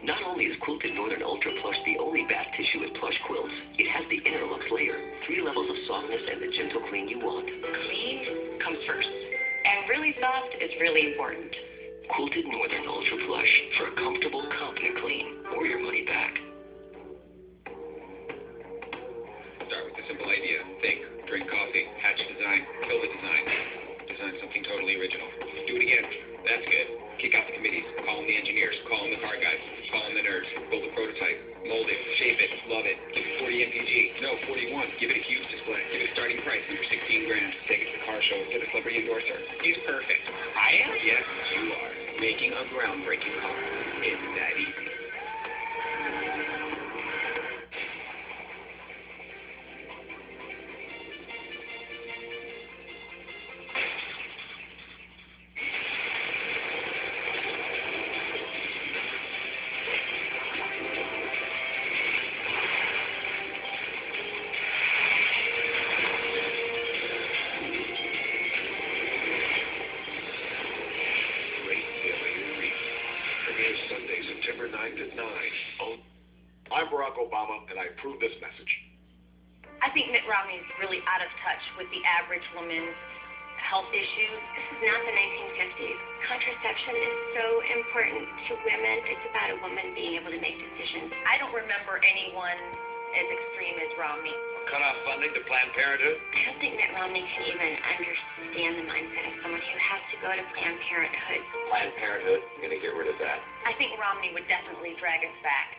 Not only is Quilted Northern Ultra Plush the only bath tissue with plush quilts, it has the Interlux layer, 3 levels of softness and the gentle clean you want. Clean comes first, and really soft is really important. Quilted Northern Ultra Plush for a comfortable, confident clean, or your money back. Start with a simple idea. Think, drink coffee, hatch design, build a design. Design something totally original. Do it again. That's good. Kick out the committees. Call them the engineers. Call them the car guys. Call them the nerds. Build a prototype. Mold it. Shape it. Love it. Give it 40 MPG. No, 41. Give it a huge display. Give it a starting price under 16 grand. Take it to the car show. Get a celebrity endorser. He's perfect. I am? Yes, you are. Making a groundbreaking car. It's that easy. Sunday, September 9th at 9. Oh, I'm Barack Obama, and I approve this message. I think Mitt Romney is really out of touch with the average woman's health issues. This is not the 1950s. Contraception is so important to women. It's about a woman being able to make decisions. I don't remember anyone as extreme as Romney. Cut off funding to Planned Parenthood? I don't think Mitt Romney can even understand the mindset of someone who has to go to Planned Parenthood. Planned Parenthood? You're going to get rid of that? I think Romney would definitely drag us back.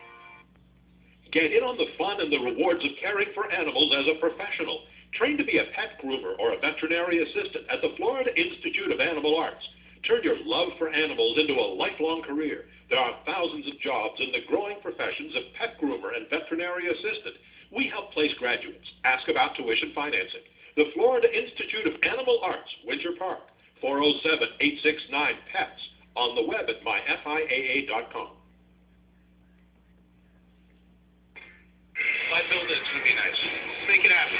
Get in on the fun and the rewards of caring for animals as a professional. Train to be a pet groomer or a veterinary assistant at the Florida Institute of Animal Arts. Turn your love for animals into a lifelong career. There are thousands of jobs in the growing professions of pet groomer and veterinary assistant. We help place graduates. Ask about tuition financing. The Florida Institute of Animal Arts, Winter Park, 407-869-PETS, on the web at myfiaa.com. My building's going to be nice. Make it happen.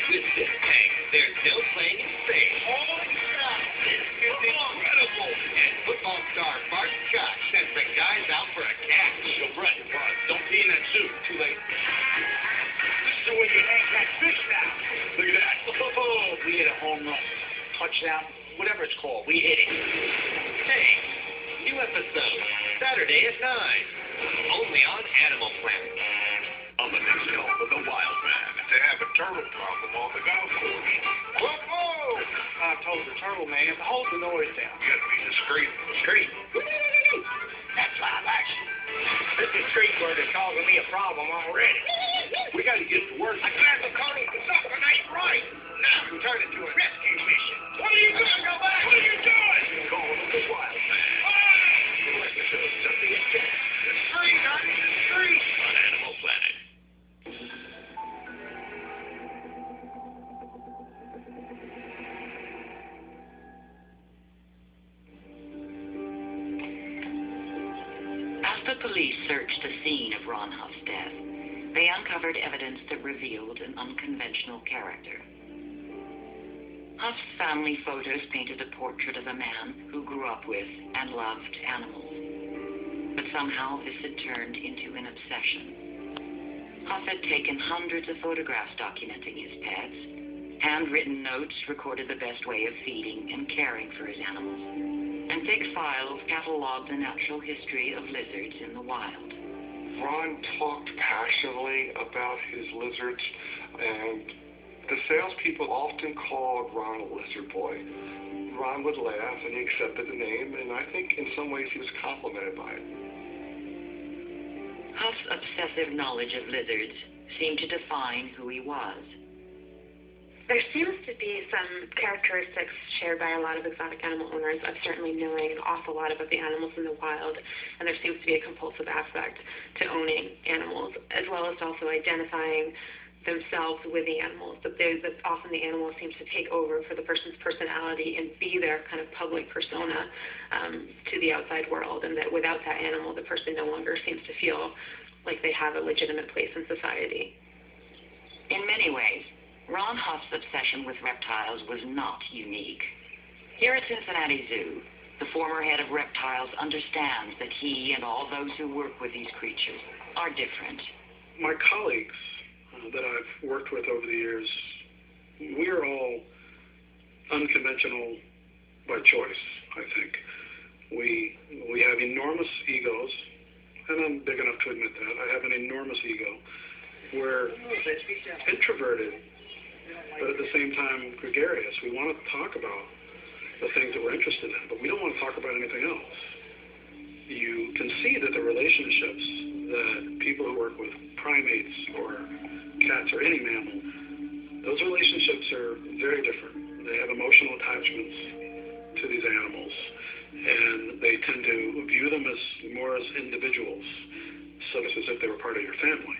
With this tank, there's no playing in Spain. Holy crap! This is incredible! And football star Bart Scott sends the guys out for a catch. So, Brett, don't pee in that soup. Too late. This is the way you hang that fish now. Look at that. Oh, we hit a home run. Touchdown. Whatever it's called. We hit it. Hey, new episode, Saturday at 9. Only on Animal Planet. I'm the next help of the wild man. They have a turtle problem on the golf course. Whoa, whoa! I told the turtle man to hold the noise down. You gotta be discreet. Discreet? That's live action. This is tree bird is causing me a problem already. We gotta get to work. I grabbed the turtle for something ain't right. Now we turn it to a rescue mission. What are you doing? Go back! What are you doing? Call him the wild man. New episode Sunday at 10. The street, honey, the street. On Animal Planet. As the police searched the scene of Ron Huff's death, they uncovered evidence that revealed an unconventional character. Huff's family photos painted a portrait of a man who grew up with and loved animals. But somehow this had turned into an obsession. Huff had taken hundreds of photographs documenting his pets, handwritten notes recorded the best way of feeding and caring for his animals, and thick files cataloged the natural history of lizards in the wild. Ron talked passionately about his lizards, and the salespeople often called Ron a lizard boy. Ron would laugh, and he accepted the name, and I think in some ways he was complimented by it. Huff's obsessive knowledge of lizards seemed to define who he was. There seems to be some characteristics shared by a lot of exotic animal owners of certainly knowing an awful lot about the animals in the wild, and there seems to be a compulsive aspect to owning animals, as well as also identifying themselves with the animals. That often the animal seems to take over for the person's personality and be their kind of public persona to the outside world, and that without that animal, the person no longer seems to feel like they have a legitimate place in society. In many ways, Ron Huff's obsession with reptiles was not unique. Here at Cincinnati Zoo, The former head of reptiles understands that he and all those who work with these creatures are different. My colleagues that I've worked with over the years, we are all unconventional by choice, I think. We have enormous egos, and I'm big enough to admit that. I have an enormous ego. We're introverted, but at the same time gregarious. We want to talk about the things that we're interested in, but we don't want to talk about anything else. You can see that the relationships that people who work with primates or cats or any mammal, those relationships are very different. They have emotional attachments to these animals, and they tend to view them as more as individuals, so it's as if they were part of your family.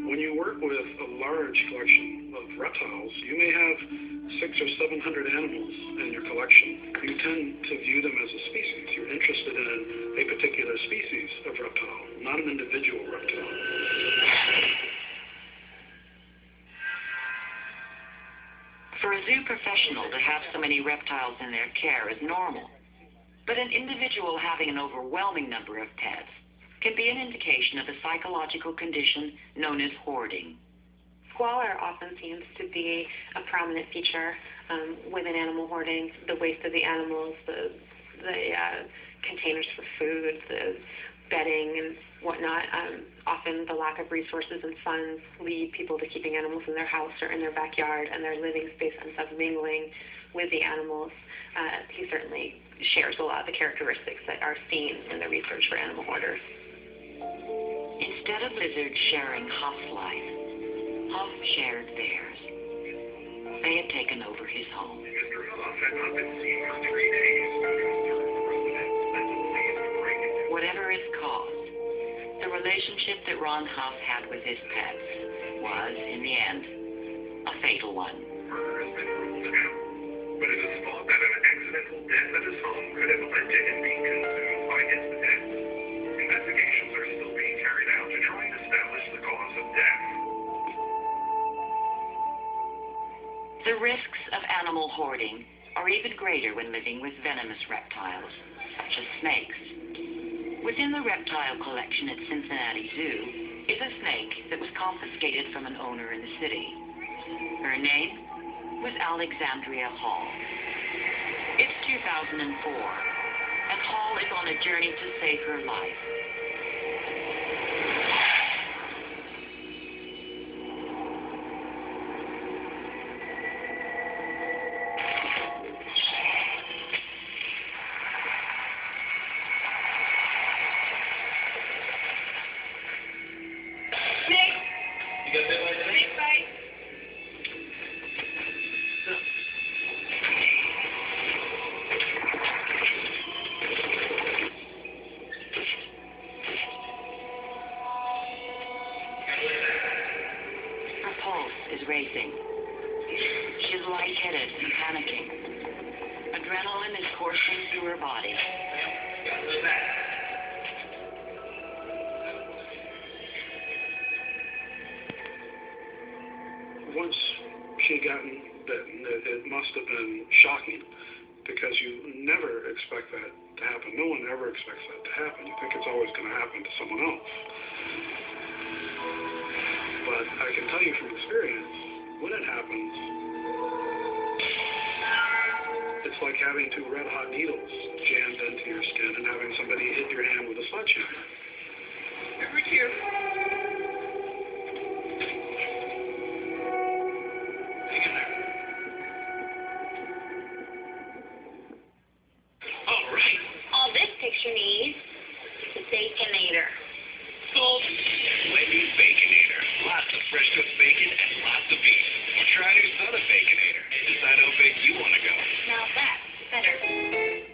When you work with a large collection of reptiles, you may have 600 or 700 animals in your collection. You tend to view them as a species. You're interested in a particular species of reptile, not an individual reptile. For a zoo professional to have so many reptiles in their care is normal, but an individual having an overwhelming number of pets can be an indication of a psychological condition known as hoarding. Squalor often seems to be a prominent feature within animal hoarding. The waste of the animals, the containers for food, the bedding and whatnot. Often the lack of resources and funds lead people to keeping animals in their house or in their backyard, and their living space ends up mingling with the animals. He certainly shares a lot of the characteristics that are seen in the research for animal hoarders. Instead of lizards sharing Huff's life, Huff shared theirs. They had taken over his home. Mr. Huff had not been seen for 3 days. Whatever its cause, the relationship that Ron Huff had with his pets was, in the end, a fatal one. Murder has been ruled out, but it is thought that an accidental death at his home could have led to him being consumed by his pets. Investigations are still being carried out to try and establish the cause of death. The risks of animal hoarding are even greater when living with venomous reptiles, such as snakes. Within the reptile collection at Cincinnati Zoo is a snake that was confiscated from an owner in the city. Her name was Alexandria Hall. It's 2004, and Hall is on a journey to save her life. Racing. She's lightheaded and panicking. Adrenaline is coursing through her body. Once she had gotten bitten, it must have been shocking, because you never expect that to happen. No one ever expects that to happen. You think it's always going to happen to someone else. But I can tell you from experience, when it happens, it's like having 2 red-hot needles jammed into your skin and having somebody hit your hand with a sledgehammer. Right here. Hang in there. All right. All this picture needs is a Baconator. Gold. Wendy's Baconator. Lots of fresh cooked bacon and lots of beef. Or try new Son of Baconator and decide how big you want to go. Now that's better.